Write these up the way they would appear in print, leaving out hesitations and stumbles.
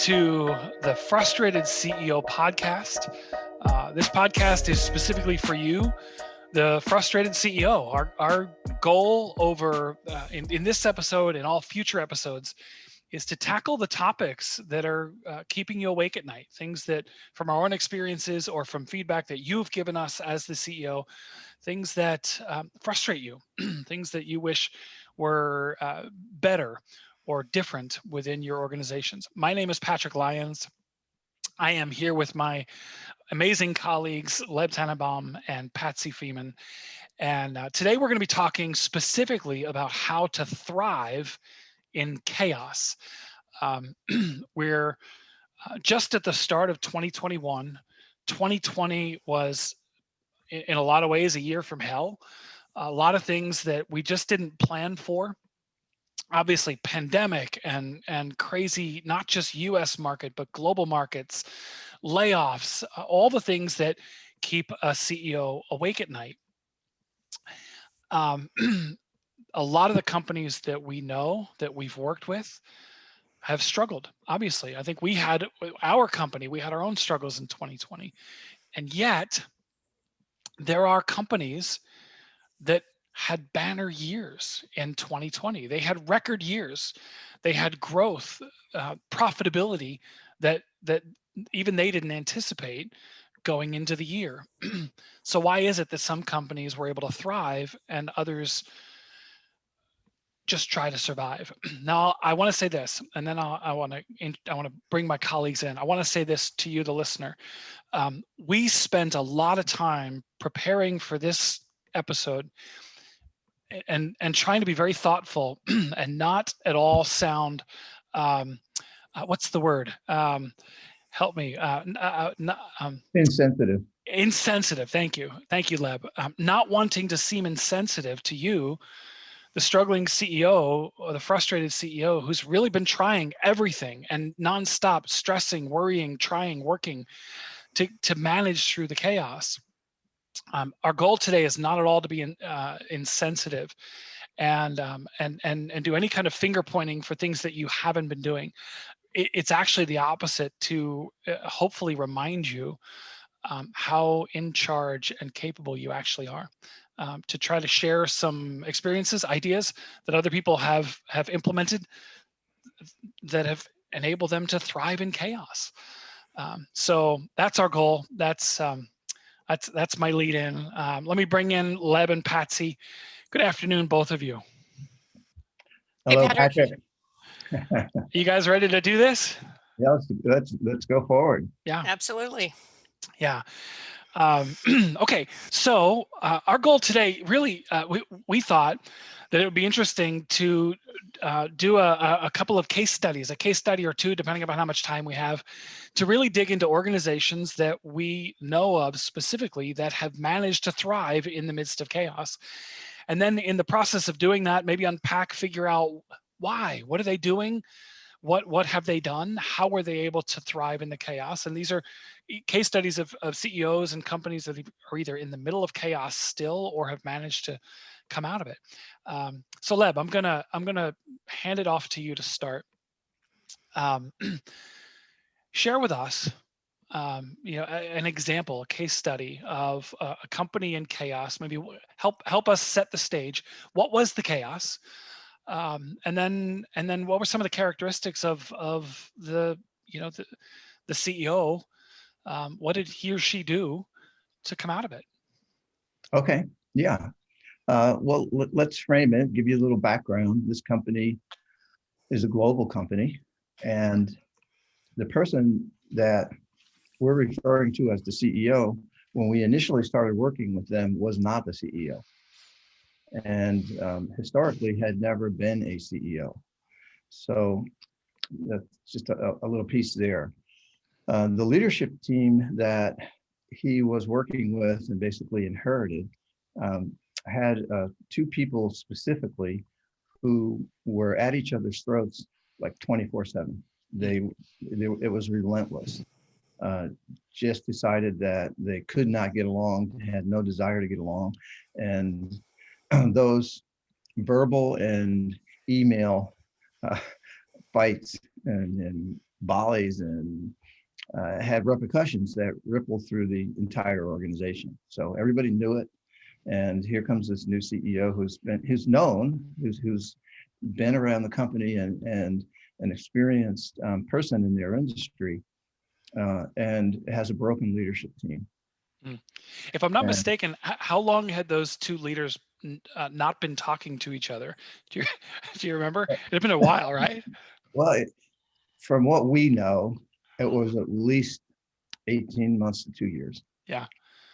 to the Frustrated CEO podcast. This podcast is specifically for you, the frustrated CEO. Our goal in this episode and all future episodes is to tackle the topics that are keeping you awake at night, things that from our own experiences or from feedback that you've given us as the CEO, things that frustrate you, things that you wish were better or different within your organizations. My name is Patrick Lyons. I am here with my amazing colleagues, Leb Tannenbaum and Patsy Feeman. And today we're going to be talking specifically about how to thrive in chaos. We're just at the start of 2021. 2020 was, in a lot of ways, a year from hell. A lot of things that we just didn't plan for. Obviously, pandemic and crazy, not just U.S. market, but global markets, layoffs, all the things that keep a CEO awake at night. A lot of the companies that we know that we've worked with have struggled. Obviously, I think we had our own struggles in 2020. And yet there are companies that had banner years in 2020. They had record years. They had growth, profitability that even they didn't anticipate going into the year. So why is it that some companies were able to thrive and others just try to survive? Now, I want to say this, and then I want to bring my colleagues in. I want to say this to you, the listener. We spent a lot of time preparing for this episode and trying to be very thoughtful and not at all sound, what's the word? Help me. Insensitive. Insensitive. Thank you, Leb. Not wanting to seem insensitive to you, the struggling CEO or the frustrated CEO who's really been trying everything and nonstop stressing, worrying, trying, working to manage through the chaos. Our goal today is not at all to be insensitive and do any kind of finger pointing for things that you haven't been doing. It's actually the opposite, to hopefully remind you how in charge and capable you actually are. To try to share some experiences, ideas that other people have implemented that have enabled them to thrive in chaos. So that's our goal. That's my lead in. Let me bring in Leb and Patsy. Good afternoon, both of you. Hello, Hey, Patrick. You guys ready to do this? Yeah, let's go forward. Yeah, Absolutely. yeah. Okay, so our goal today, really, we thought that it would be interesting to do a couple of case studies, a case study or two, depending upon how much time we have, to really dig into organizations that we know of specifically that have managed to thrive in the midst of chaos. And then in the process of doing that, maybe unpack, figure out why, what are they doing? What have they done? How were they able to thrive in the chaos? And these are case studies of CEOs and companies that are either in the middle of chaos still or have managed to come out of it. So Leb, I'm gonna hand it off to you to start. Share with us, an example, a case study of a company in chaos. Maybe help us set the stage. What was the chaos? And then what were some of the characteristics of the CEO? What did he or she do to come out of it? Okay, yeah. Well, let's frame it, give you a little background. This company is a global company, and the person that we're referring to as the CEO, when we initially started working with them, was not the CEO. And historically had never been a CEO. So that's just a little piece there. The leadership team that he was working with and basically inherited had two people specifically who were at each other's throats like 24/7. It was relentless. Just decided that they could not get along, had no desire to get along, and those verbal and email fights and volleys and had repercussions that rippled through the entire organization. So everybody knew it. And here comes this new CEO who's been around the company and an experienced person in their industry, and has a broken leadership team. Mm. If I'm not And mistaken, how long had those two leaders not been talking to each other? Do you do you remember? It had been a while, right? well, from what we know, it was at least 18 months to 2 years. Yeah.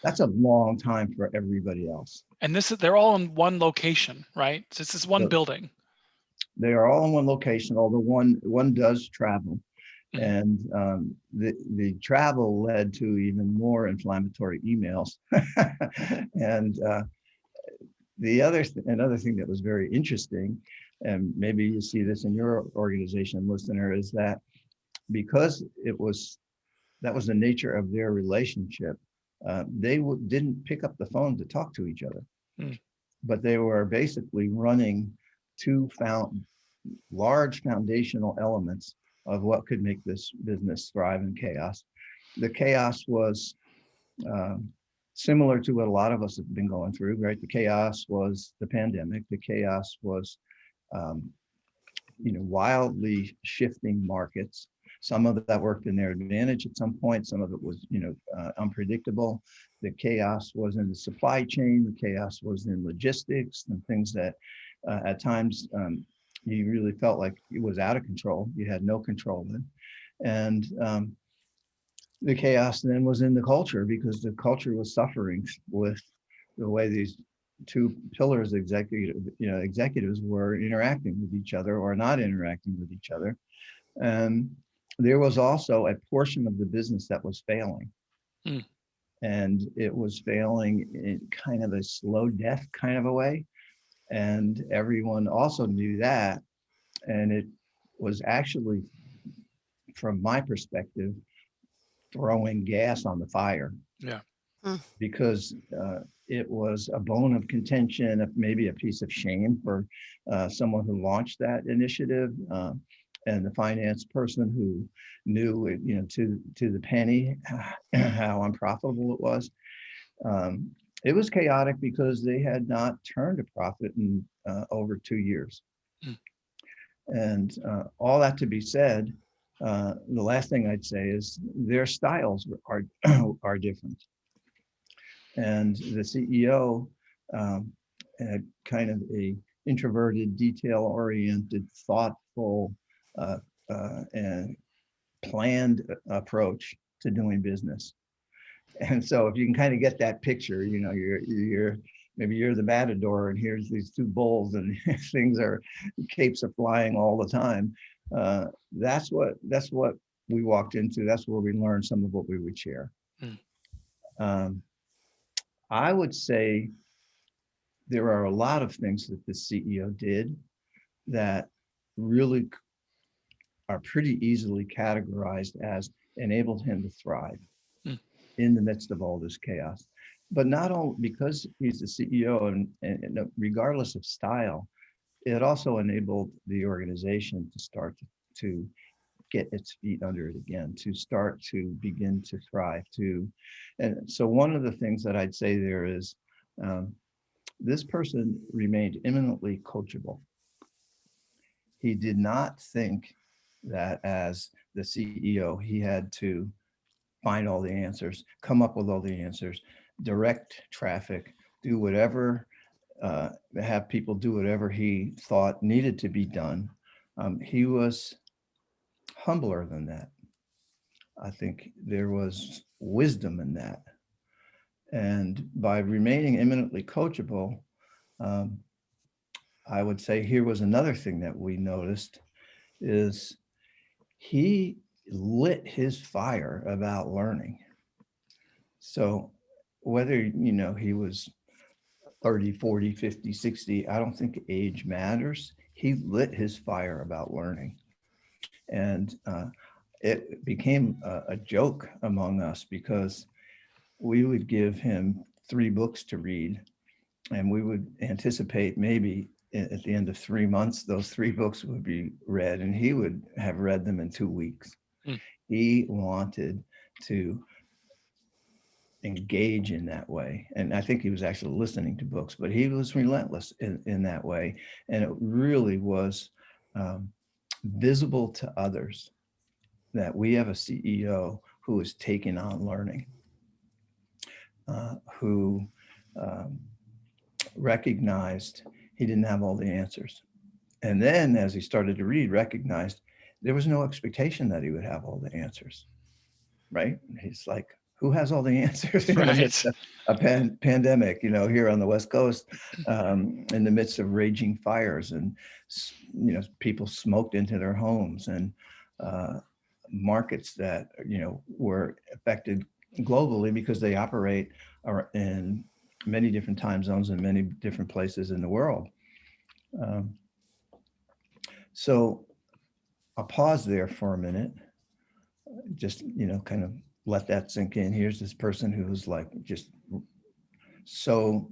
That's a long time for everybody else. And they're all in one location, right? So it's this one So building. they are all in one location, although one does travel. Mhm. And the travel led to even more inflammatory emails. And another thing that was very interesting, and maybe you see this in your organization, listener, is that because that was the nature of their relationship, they didn't pick up the phone to talk to each other, Mm. but they were basically running two large foundational elements of what could make this business thrive in chaos. The chaos was um, similar to what a lot of us have been going through, right? The chaos was the pandemic. The chaos was, um, wildly shifting markets. Some of that worked in their advantage at some point. Some of it was, unpredictable. The chaos was in the supply chain. The chaos was in logistics and things that at times you really felt like it was out of control. You had no control in. And the chaos then was in the culture, because the culture was suffering with the way these two pillars executives were interacting with each other or not interacting with each other. And there was also a portion of the business that was failing. Mm. And it was failing in kind of a slow death kind of a way. And everyone also knew that. And it was actually, from my perspective, throwing gas on the fire, Yeah. because it was a bone of contention, maybe a piece of shame for someone who launched that initiative, and the finance person who knew, to the penny how unprofitable it was. It was chaotic because they had not turned a profit in over 2 years. Mm. And all that to be said, the last thing I'd say is their styles are different. And the CEO had kind of a introverted, detail-oriented, thoughtful, and planned approach to doing business. And so if you can kind of get that picture, you're maybe you're the matador and here's these two bulls and capes are flying all the time. That's what we walked into. That's where we learned some of what we would share. Mm. Um, I would say there are a lot of things that the CEO did that really are pretty easily categorized as enabled him to thrive Mm. in the midst of all this chaos. But not only because he's the CEO, and regardless of style, it also enabled the organization to start to get its feet under it again, to start to begin to thrive. And so one of the things that I'd say there is, this person remained eminently coachable. He did not think that as the CEO, he had to find all the answers, come up with all the answers, direct traffic, do whatever, have people do whatever he thought needed to be done. He was humbler than that. I think there was wisdom in that. And by remaining eminently coachable, um, I would say here was another thing that we noticed is he lit his fire about learning. So whether, he was 30, 40, 50, 60, I don't think age matters. He lit his fire about learning. And it became a joke among us because we would give him 3 books to read, and we would anticipate maybe at the end of 3 months, those 3 books would be read, and he would have read them in 2 weeks. Mm. He wanted to engage in that way. And I think he was actually listening to books, but he was relentless in that way. And it really was visible to others that we have a CEO who is taking on learning, who recognized he didn't have all the answers. And then as he started to read, recognized there was no expectation that he would have all the answers, right? He's like, who has all the answers in the midst Right. of a pandemic, here on the West Coast, in the midst of raging fires and, people smoked into their homes and markets that, were affected globally because they operate in many different time zones in many different places in the world. Um, so I'll pause there for a minute, just, kind of let that sink in. Here's this person who's like just so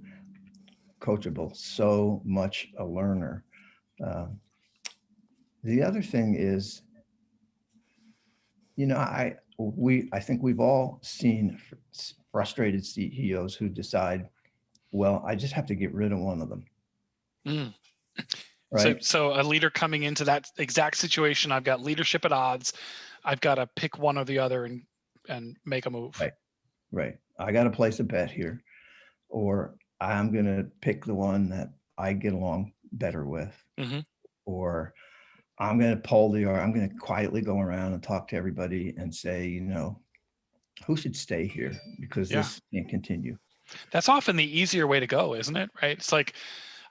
coachable, so much a learner. Uh, the other thing is, I think we've all seen frustrated CEOs who decide, well, I just have to get rid of one of them, Mm. So, right? so a leader coming into that exact situation, I've got leadership at odds. I've got to pick one or the other and make a move. Right, right. I got to place a bet here, or I'm going to pick the one that I get along better with, Mm-hmm. or I'm going to I'm going to quietly go around and talk to everybody and say, who should stay here because Yeah, this can't continue. that's often the easier way to go, isn't it? Right? It's like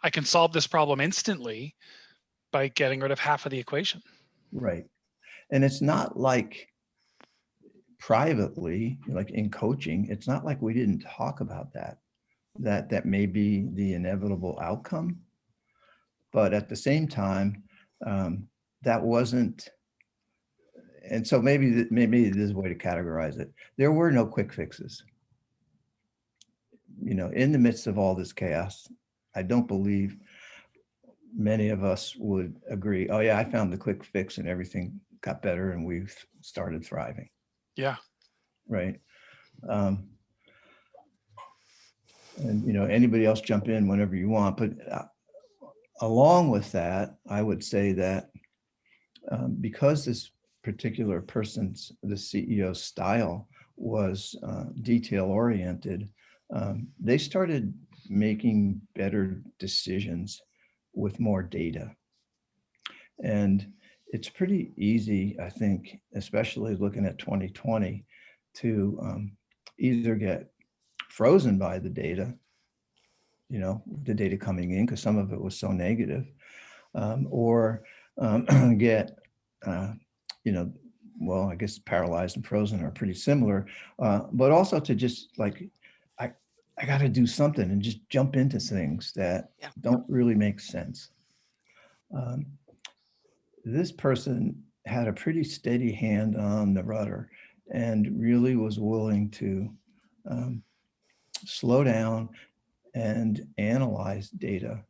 I can solve this problem instantly by getting rid of half of the equation. Right. And it's not like privately, like in coaching, it's not like we didn't talk about that may be the inevitable outcome. But at the same time, that wasn't, and so maybe this is a way to categorize it. There were no quick fixes. In the midst of all this chaos, I don't believe many of us would agree, oh yeah, I found the quick fix and everything got better and we've started thriving, Yeah. right? Um, and anybody else jump in whenever you want, but along with that, I would say that because this particular person's, the CEO's style was detail oriented, they started making better decisions with more data. And it's pretty easy, I think, especially looking at 2020, to either get frozen by the data coming in, because some of it was so negative, or get, uh, you know, well, I guess paralyzed and frozen are pretty similar, but also to just like, I, I got to do something and just jump into things that Yeah. don't really make sense. Um, this person had a pretty steady hand on the rudder and really was willing to um, slow down and analyze data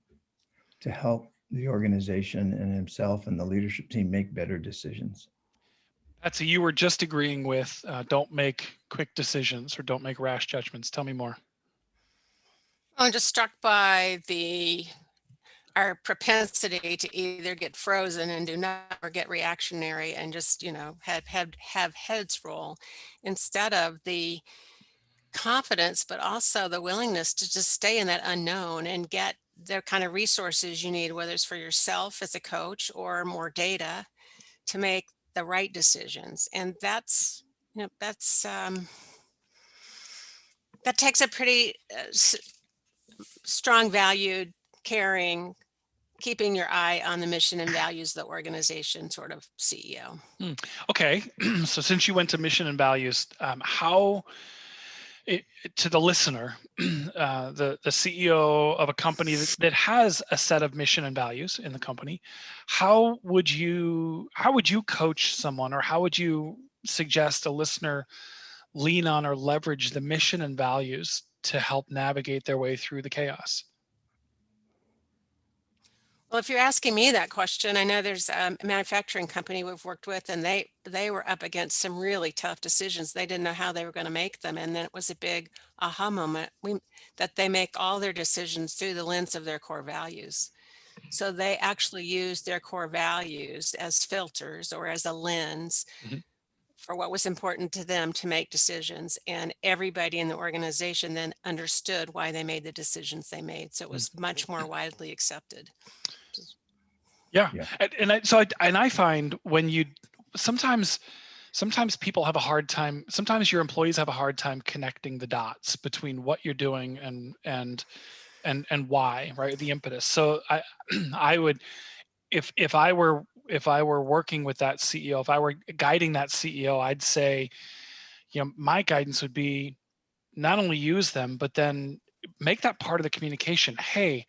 to help the organization and himself and the leadership team make better decisions. Patsy, you were just agreeing with don't make quick decisions or don't make rash judgments. Tell me more. I'm just struck by our propensity to either get frozen and do not or get reactionary and just, have heads roll instead of the confidence, but also the willingness to just stay in that unknown and get the kind of resources you need, whether it's for yourself as a coach or more data to make the right decisions. And that takes a pretty strong, valued, caring, keeping your eye on the mission and values of the organization sort of CEO. Okay, so since you went to mission and values, how to the listener, the CEO of a company that has a set of mission and values in the company, how would you coach someone, or how would you suggest a listener lean on or leverage the mission and values to help navigate their way through the chaos? Well, if you're asking me that question, I know there's a manufacturing company we've worked with, and they were up against some really tough decisions. They didn't know how they were going to make them, and then it was a big aha moment. That they make all their decisions through the lens of their core values. So they actually use their core values as filters or as a lens Mhm. for what was important to them to make decisions. And everybody in the organization then understood why they made the decisions they made. So it was much more widely accepted. Yeah. Yeah. And I find when you sometimes people have a hard time, sometimes your employees have a hard time connecting the dots between what you're doing and why, right? The impetus. So I would, if I were working with that CEO, if I were guiding that CEO, I'd say, my guidance would be not only use them, but then make that part of the communication. Hey,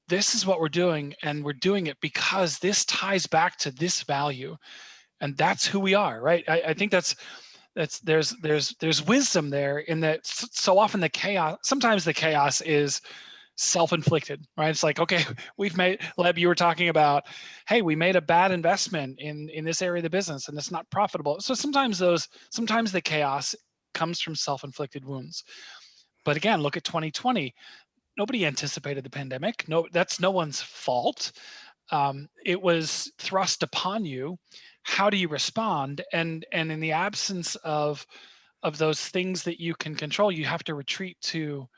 this is what we're doing, and we're doing it because this ties back to this value, and that's who we are, right? I think that's there's wisdom there in that. So often the chaos, sometimes the chaos is self-inflicted, right? It's like, okay, we've made, Leb, you were talking about, hey, we made a bad investment in this area of the business and it's not profitable. So sometimes the chaos comes from self-inflicted wounds. But again, look at 2020. Nobody anticipated the pandemic. No, that's no one's fault. It was thrust upon you. How do you respond? And in the absence of those things that you can control, you have to retreat to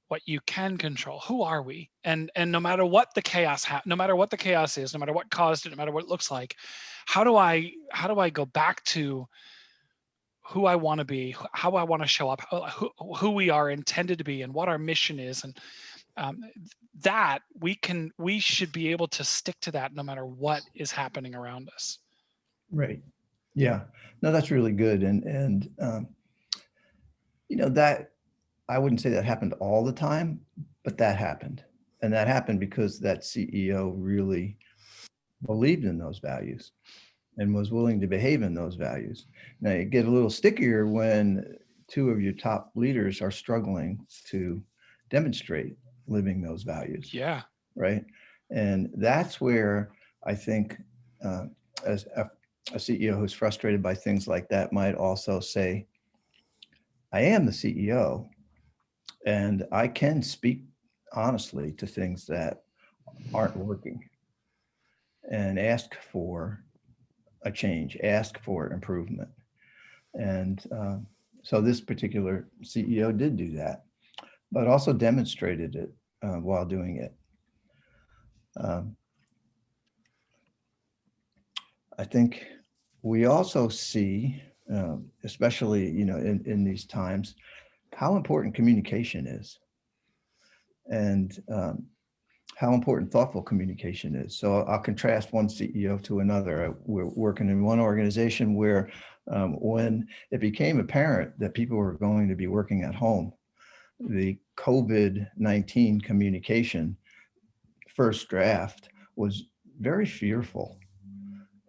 what you can control. Who are we? And no matter what the chaos no matter what the chaos is, no matter what caused it, no matter what it looks like, how do I go back to who I want to be, how I want to show up, who we are intended to be, and what our mission is, and um, that we should be able to stick to that no matter what is happening around us. Right. Yeah. No, that's really good. That I wouldn't say that happened all the time, but that happened. And that happened because that CEO really believed in those values and was willing to behave in those values. Now, you get a little stickier when two of your top leaders are struggling to demonstrate living those values. Yeah. Right. And that's where I think as a CEO who's frustrated by things like that might also say, I am the CEO and I can speak honestly to things that aren't working and ask for a change, ask for improvement. And so this particular CEO did do that, but also demonstrated it while doing it. I think we also see, especially in these times, how important communication is, and how important thoughtful communication is. So I'll contrast one CEO to another. We're working in one organization where when it became apparent that people were going to be working at home, the COVID-19 communication first draft was very fearful.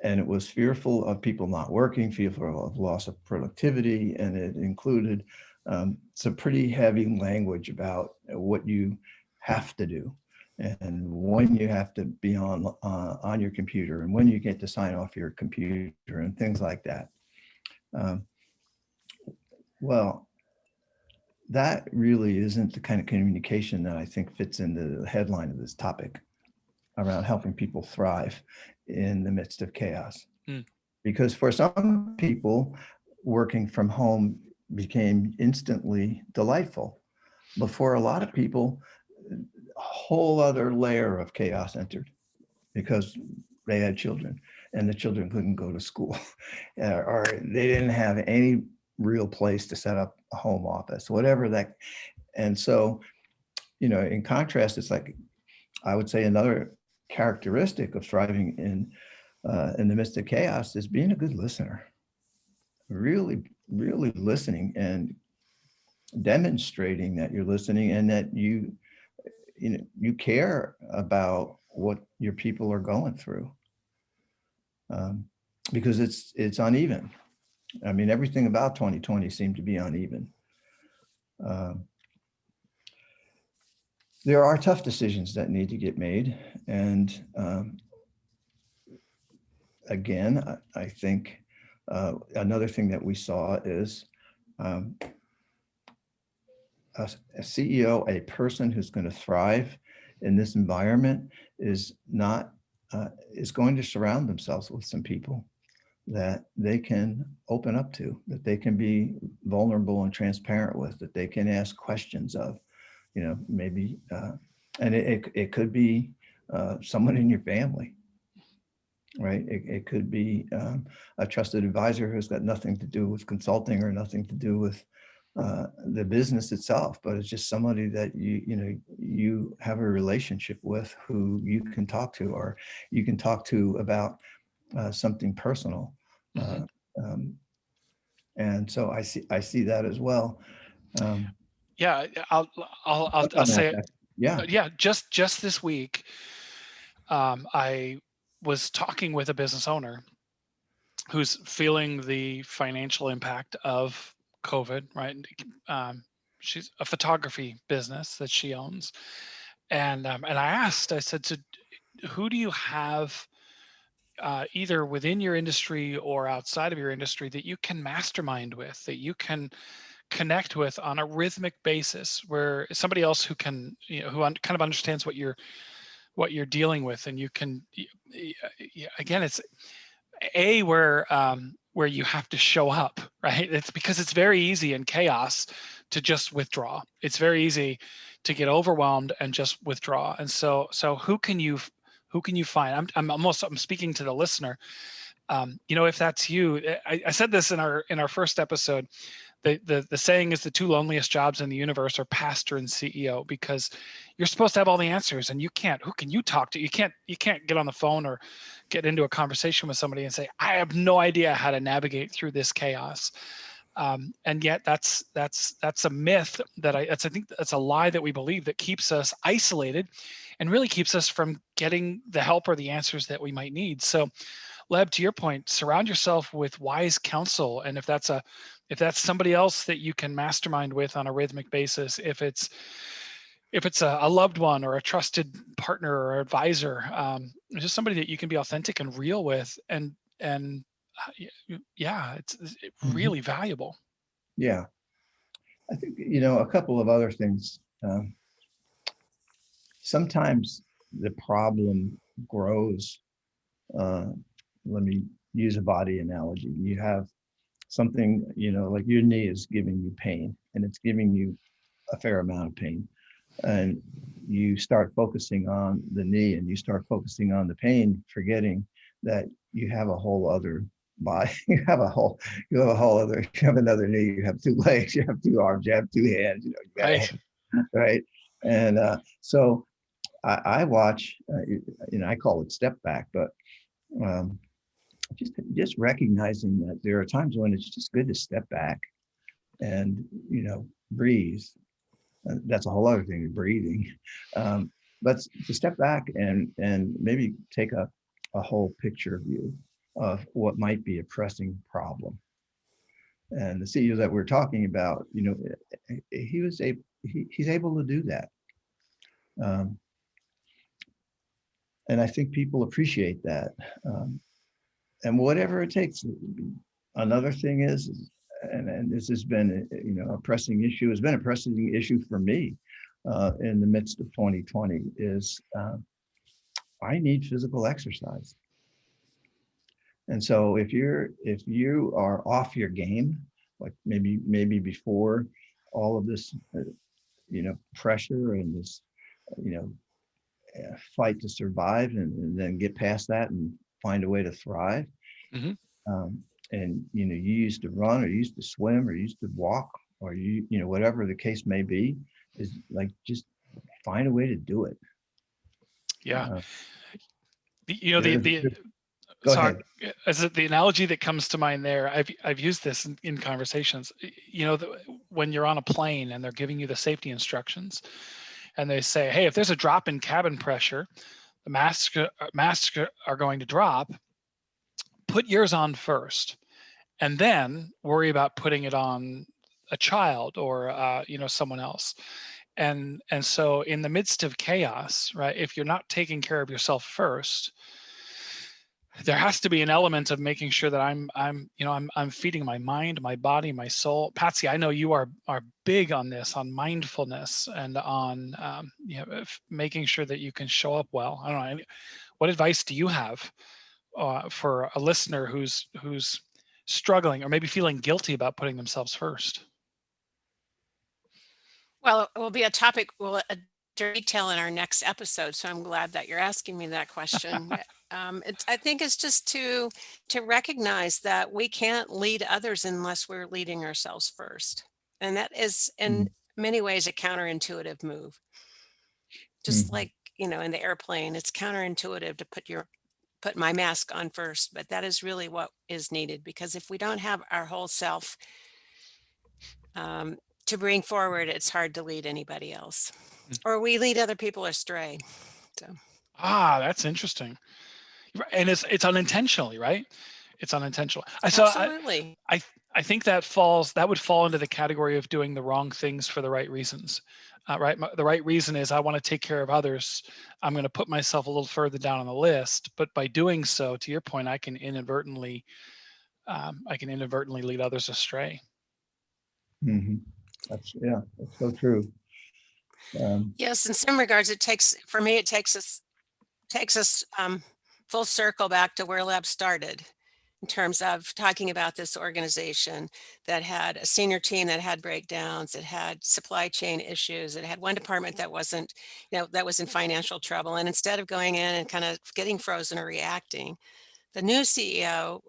And it was fearful of people not working, fearful of loss of productivity, and it included some pretty heavy language about what you have to do and when you have to be on your computer and when you get to sign off your computer and things like that. Well, that really isn't the kind of communication that I think fits into the headline of this topic around helping people thrive in the midst of chaos. Because for some people, working from home became instantly delightful. But for a lot of people, a whole other layer of chaos entered because they had children and the children couldn't go to school or they didn't have any real place to set up a home office, whatever that. And so, in contrast, it's like, I would say another characteristic of thriving in the midst of chaos is being a good listener, really, really listening and demonstrating that you're listening and that you care about what your people are going through, because it's uneven. I mean, everything about 2020 seemed to be uneven. there are tough decisions that need to get made. And again, I think another thing that we saw is um, a CEO, a person who's going to thrive in this environment is not is going to surround themselves with some people that they can open up to, that they can be vulnerable and transparent with, that they can ask questions of, maybe, and it could be someone in your family, right? It could be a trusted advisor who's got nothing to do with consulting or nothing to do with the business itself, but it's just somebody that you have a relationship with, who you can talk to, or you can talk to about something personal. Mhm. Um, and so I see that as well. Um, Yeah, I'll something like say it. that. Yeah. Yeah, just this week, I was talking with a business owner who's feeling the financial impact of COVID, right? She's a photography business that she owns, and I asked, I said, so who do you have either within your industry or outside of your industry that you can mastermind with, that you can connect with on a rhythmic basis, where somebody else who can, kind of understands what you're dealing with, and you can, again, it's where you have to show up, right? It's because it's very easy in chaos to just withdraw. It's very easy to get overwhelmed and just withdraw. And so who can you find? I'm speaking to the listener. If that's you, I said this in our first episode. The saying is the two loneliest jobs in the universe are pastor and CEO, because you're supposed to have all the answers, and you can't. Who can you talk to? You can't get on the phone or get into a conversation with somebody and say, I have no idea how to navigate through this chaos. And yet that's a myth I think that's a lie that we believe, that keeps us isolated and really keeps us from getting the help or the answers that we might need. So, Leb, to your point, surround yourself with wise counsel. And if that's somebody else that you can mastermind with on a rhythmic basis, if it's a loved one or a trusted partner or advisor, just somebody that you can be authentic and real with, and yeah, it's Mhm. really valuable. Yeah. I think, a couple of other things. Sometimes the problem grows. Uh, Let me use a body analogy. You have something, like your knee is giving you pain, and it's giving you a fair amount of pain. And you start focusing on the knee, and you start focusing on the pain, forgetting that you have a whole other body. You have another knee, you have two legs, you have two arms, you have two hands, you got a Right. head, right? And so I watch, I call it step back, but um, just recognizing that there are times when it's just good to step back and breathe. That's a whole other thing, breathing. Um, but to step back and maybe take a whole picture view of what might be a pressing problem. And the CEO that we're talking about, he's able to do that. Um, and I think people appreciate that. And whatever it takes. Another thing is, and this has been a pressing issue. Has been a pressing issue for me in the midst of 2020. Is I need physical exercise, and so if you are off your game, like maybe before all of this, pressure and this, you know, fight to survive, and then get past that and find a way to thrive. Hmm. um, and you used to run, or you used to swim, or you used to walk, or whatever the case may be, is like, just find a way to do it. Yeah. uh, The there, the Go sorry, ahead. as the analogy that comes to mind there, I've used this in conversations. When you're on a plane and they're giving you the safety instructions, and they say, hey, if there's a drop in cabin pressure, the masks are going to drop. Put yours on first, and then worry about putting it on a child or someone else. And so in the midst of chaos, right, if you're not taking care of yourself first, there has to be an element of making sure that I'm feeding my mind, my body, my soul. Patsy, I know you are big on this, on mindfulness, and on making sure that you can show up well. I don't know. What advice do you have for a listener who's struggling or maybe feeling guilty about putting themselves first? Well, it will be a topic we'll detail in our next episode. So I'm glad that you're asking me that question. I think it's just to recognize that we can't lead others unless we're leading ourselves first, and that is in Mhm. many ways a counterintuitive move. Just Mhm. like in the airplane, it's counterintuitive to put my mask on first, but that is really what is needed, because if we don't have our whole self um, to bring forward, it's hard to lead anybody else, Mm. or we lead other people astray. So That's interesting. And it's unintentionally, right? It's unintentional. absolutely. I I think that would fall into the category of doing the wrong things for the right reasons. Right? The right reason is I want to take care of others. I'm going to put myself a little further down on the list, but by doing so, to your point, I can inadvertently lead others astray. Mhm. That's so true. Um, Yes, in some regards, for me, it takes us full circle back to where Lab started, in terms of talking about this organization that had a senior team that had breakdowns, it had supply chain issues, it had one department that wasn't, that was in financial trouble. And instead of going in and kind of getting frozen or reacting, the new CEO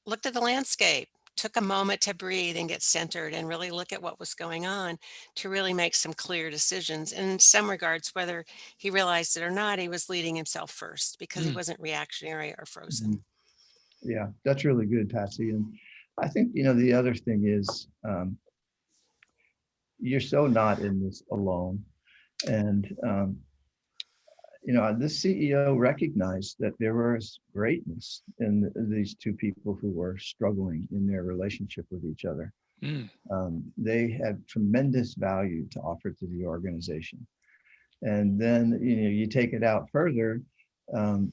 looked at the landscape, took a moment to breathe and get centered and really look at what was going on to really make some clear decisions. And in some regards, whether he realized it or not, he was leading himself first because he Mm. wasn't reactionary or frozen. mhm. Yeah, that's really good, Patsy. And I think, the other thing is, you're so not in this alone. And, this CEO recognized that there was greatness in these two people who were struggling in their relationship with each other. Mm. They had tremendous value to offer to the organization. And then, you take it out further, um,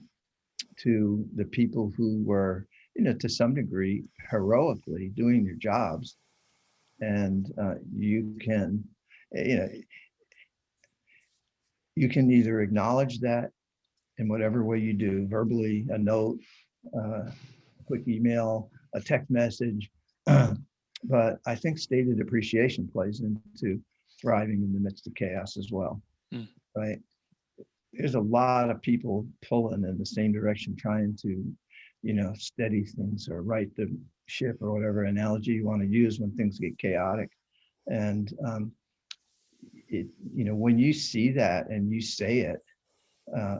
to the people who were, to some degree, heroically doing their jobs. And you know, you can either acknowledge that in whatever way you do, verbally, a note, a quick email, a text message. But I think stated appreciation plays into thriving in the midst of chaos as well, Mm. right? There's a lot of people pulling in the same direction, trying to, steady things or right the ship or whatever analogy you want to use when things get chaotic. And when you see that and you say it,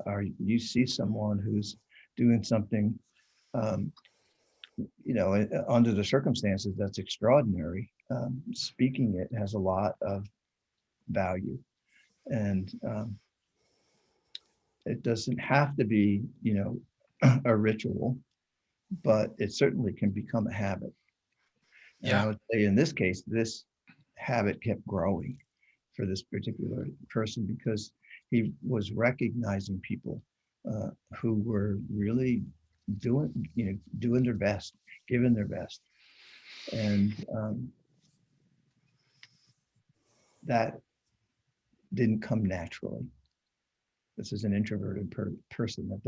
or you see someone who's doing something, um, under the circumstances that's extraordinary, speaking it has a lot of value. And it doesn't have to be, a ritual, but it certainly can become a habit. And Yeah. I would say in this case, this habit kept growing for this particular person because he was recognizing people who were really doing their best, giving their best. And that didn't come naturally. This is an introverted person that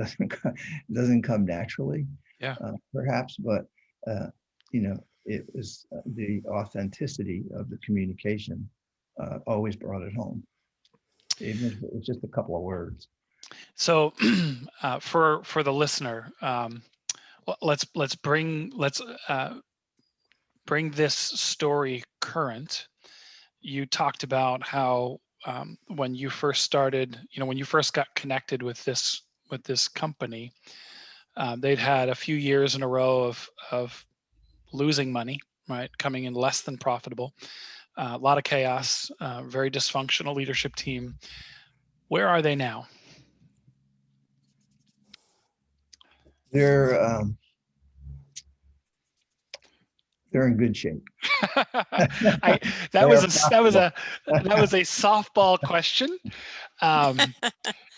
doesn't come naturally, Yeah. perhaps, but it was the authenticity of the communication always brought it home, even if it's just a couple of words. So for the listener, let's bring this story current. You talked about how when you first started, when you first got connected with this company, they'd had a few years in a row of losing money, right, coming in less than profitable, a lot of chaos, very dysfunctional leadership team. Where are they now? They're they're in good shape. That They was are a profitable. softball question.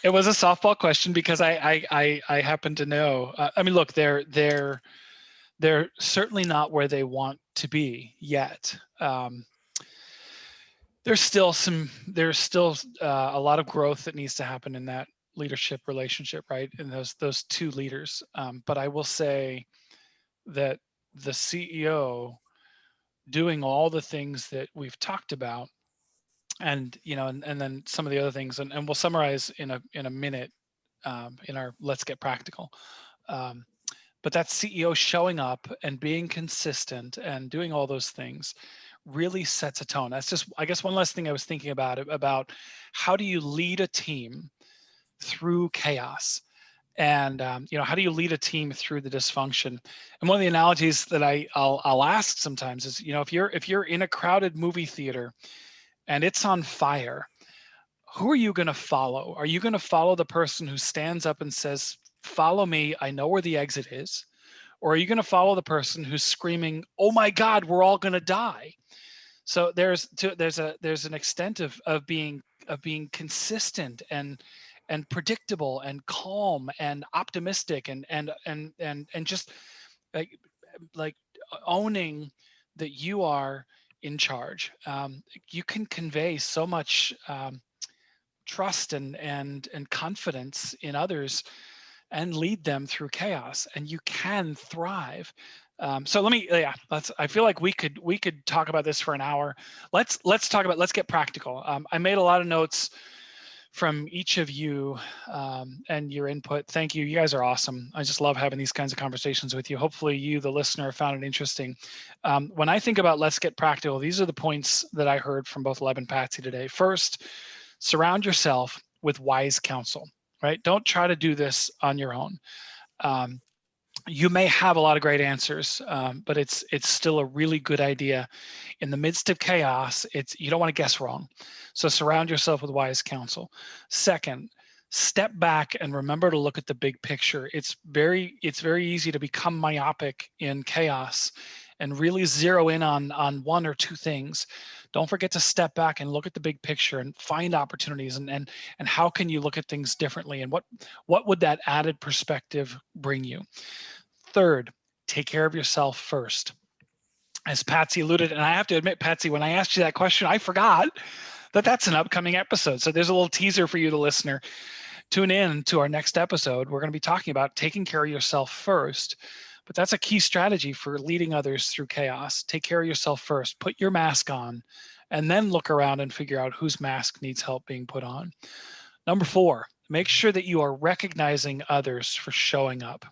It was a softball question because I happen to know. I mean, look, they're certainly not where they want to be yet. There's still a lot of growth that needs to happen in that leadership relationship, right? And those two leaders. But I will say that the CEO doing all the things that we've talked about, and and then some of the other things, and we'll summarize in a minute in our Let's Get Practical. But that CEO showing up and being consistent and doing all those things really sets a tone. That's just, I guess, one last thing I was thinking about how do you lead a team through chaos? And how do you lead a team through the dysfunction? And one of the analogies that I'll ask sometimes is, if you're in a crowded movie theater and it's on fire, who are you going to follow? Are you going to follow the person who stands up and says, "Follow me, I know where the exit is"? Or are you going to follow the person who's screaming, "Oh my God, we're all going to die"? So there's an extent of being consistent and predictable and calm and optimistic and just like owning that you are in charge. You can convey so much trust and confidence in others and lead them through chaos, and you can thrive. So I feel like we could talk about this for an hour. Let's talk about, let's get practical. I made a lot of notes from each of you and your input. Thank you. You guys are awesome. I just love having these kinds of conversations with you. Hopefully you, the listener, found it interesting. When I think about Let's Get Practical, these are the points that I heard from both Leb and Patsy today. First, surround yourself with wise counsel, right? Don't try to do this on your own. You may have a lot of great answers, but it's still a really good idea. In the midst of chaos, you don't want to guess wrong. So surround yourself with wise counsel. Second, step back and remember to look at the big picture. It's very easy to become myopic in chaos and really zero in on one or two things. Don't forget to step back and look at the big picture and find opportunities, and how can you look at things differently, and what would that added perspective bring you. Third, take care of yourself first. As Patsy alluded, and I have to admit, Patsy, when I asked you that question, I forgot that that's an upcoming episode. So there's a little teaser for you, the listener. Tune in to our next episode. We're going to be talking about taking care of yourself first. But that's a key strategy for leading others through chaos. Take care of yourself first. Put your mask on, and then look around and figure out whose mask needs help being put on. Number 4, make sure that you are recognizing others for showing up.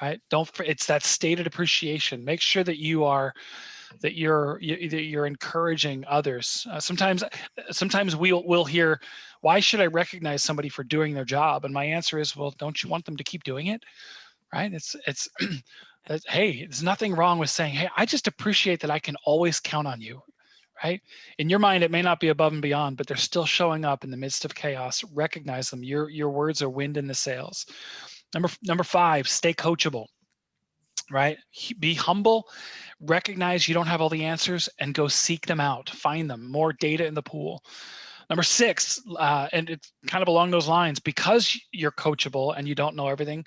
Right? It's that stated appreciation. Make sure that you're encouraging others. Sometimes we'll hear, "Why should I recognize somebody for doing their job?" And my answer is, well, don't you want them to keep doing it? Right? It's hey, there's nothing wrong with saying, "Hey, I just appreciate that I can always count on you." Right? In your mind, it may not be above and beyond, but they're still showing up in the midst of chaos. Recognize them. Your words are wind in the sails. Number 5, stay coachable, right? Be humble, recognize you don't have all the answers, and go seek them out, find them, more data in the pool. Number 6, and it's kind of along those lines, because you're coachable and you don't know everything,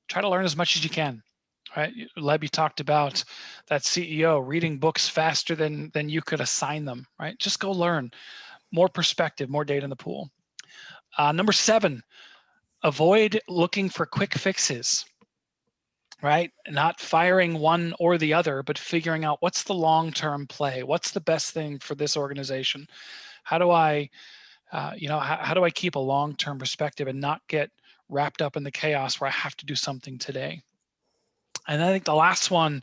try to learn as much as you can, right? Leb, you talked about that CEO reading books faster than you could assign them, right? Just go learn, more perspective, more data in the pool. Number 7, avoid looking for quick fixes, right? Not firing one or the other, but figuring out what's the long-term play, what's the best thing for this organization. How do I, how do I keep a long-term perspective and not get wrapped up in the chaos where I have to do something today? And I think the last one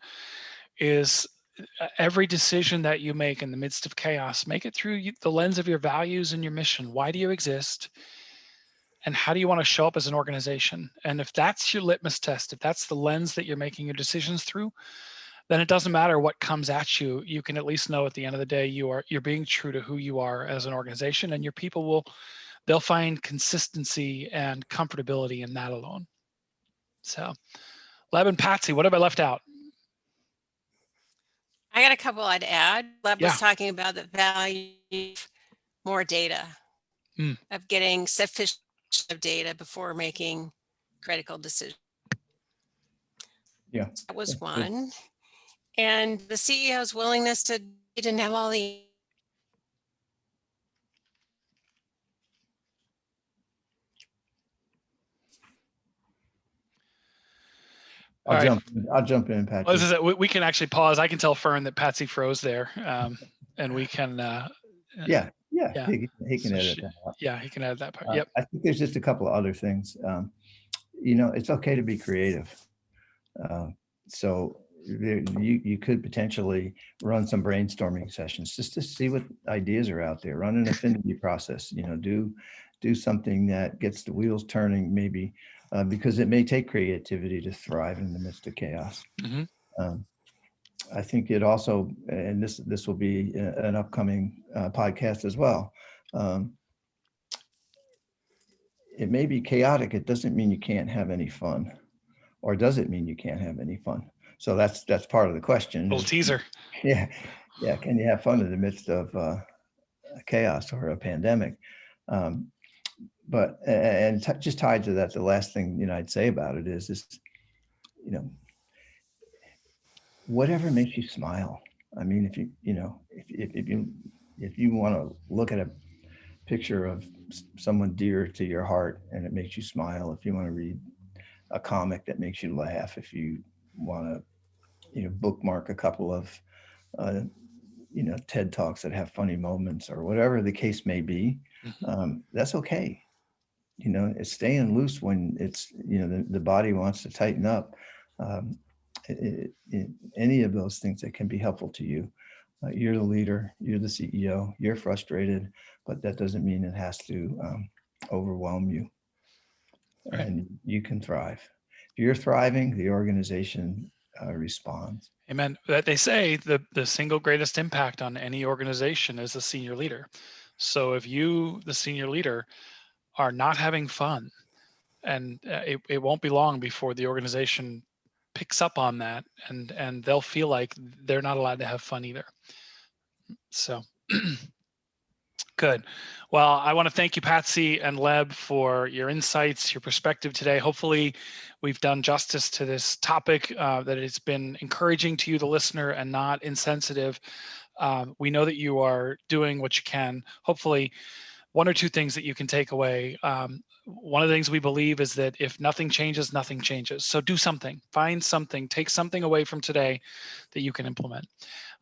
is every decision that you make in the midst of chaos, make it through the lens of your values and your mission. Why do you exist? And how do you want to show up as an organization? And if that's your litmus test, if that's the lens that you're making your decisions through, then it doesn't matter what comes at you. You can at least know at the end of the day, you're being true to who you are as an organization, and your people they'll find consistency and comfortability in that alone. So, Leb and Patsy, what have I left out? I got a couple I'd add. Leb Yeah. was talking about the value of more data, of getting sufficient of data before making critical decisions. Yeah. That was That's good. one. And the CEO's willingness to didn't have all the All right. I'll jump in, Well, Patrick. we can actually pause. I can tell Fern that Patsy froze there, and we can. Yeah. Yeah. He can So edit that out. yeah, he can add that part. Yep. I think there's just a couple of other things. It's okay to be creative. So you could potentially run some brainstorming sessions just to see what ideas are out there. Run an affinity process. Do something that gets the wheels turning, maybe because it may take creativity to thrive in the midst of chaos. Mm-hmm. I think it also, and this will be an upcoming podcast as well. It may be chaotic. It doesn't mean you can't have any fun, or does it mean you can't have any fun? So that's part of the question. Little teaser. Yeah. Can you have fun in the midst of chaos or a pandemic? But just tied to that, the last thing I'd say about it is whatever makes you smile. I mean, if you want to look at a picture of someone dear to your heart and it makes you smile, if you want to read a comic that makes you laugh, if you want to bookmark a couple of TED Talks that have funny moments, or whatever the case may be, that's okay. It's staying loose when it's the body wants to tighten up. Any of those things that can be helpful to you. You're the leader, you're the CEO, you're frustrated, but that doesn't mean it has to overwhelm you. Right. And you can thrive. If you're thriving, the organization responds. Amen. That they say the single greatest impact on any organization is the senior leader. So if you, the senior leader, are not having fun, and it won't be long before the organization picks up on that, and they'll feel like they're not allowed to have fun either. So good. Well, I want to thank you, Patsy and Leb, for your insights, your perspective today. Hopefully we've done justice to this topic, that it's been encouraging to you, the listener, and not insensitive. We know that you are doing what you can. Hopefully one or two things that you can take away. One of the things we believe is that if nothing changes, nothing changes. So do something, find something, take something away from today that you can implement.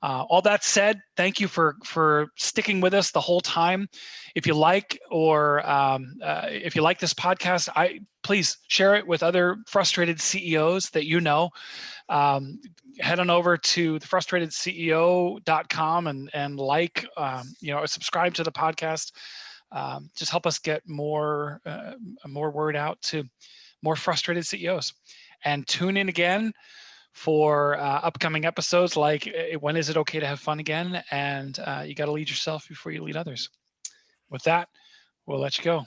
All that said, thank you for sticking with us the whole time. If you like, or if you like this podcast, please share it with other frustrated CEOs that you know. Head on over to thefrustratedceo.com and subscribe to the podcast. Just help us get more word out to more frustrated CEOs. And tune in again for upcoming episodes like when is it okay to have fun again? And you got to lead yourself before you lead others. With that, we'll let you go.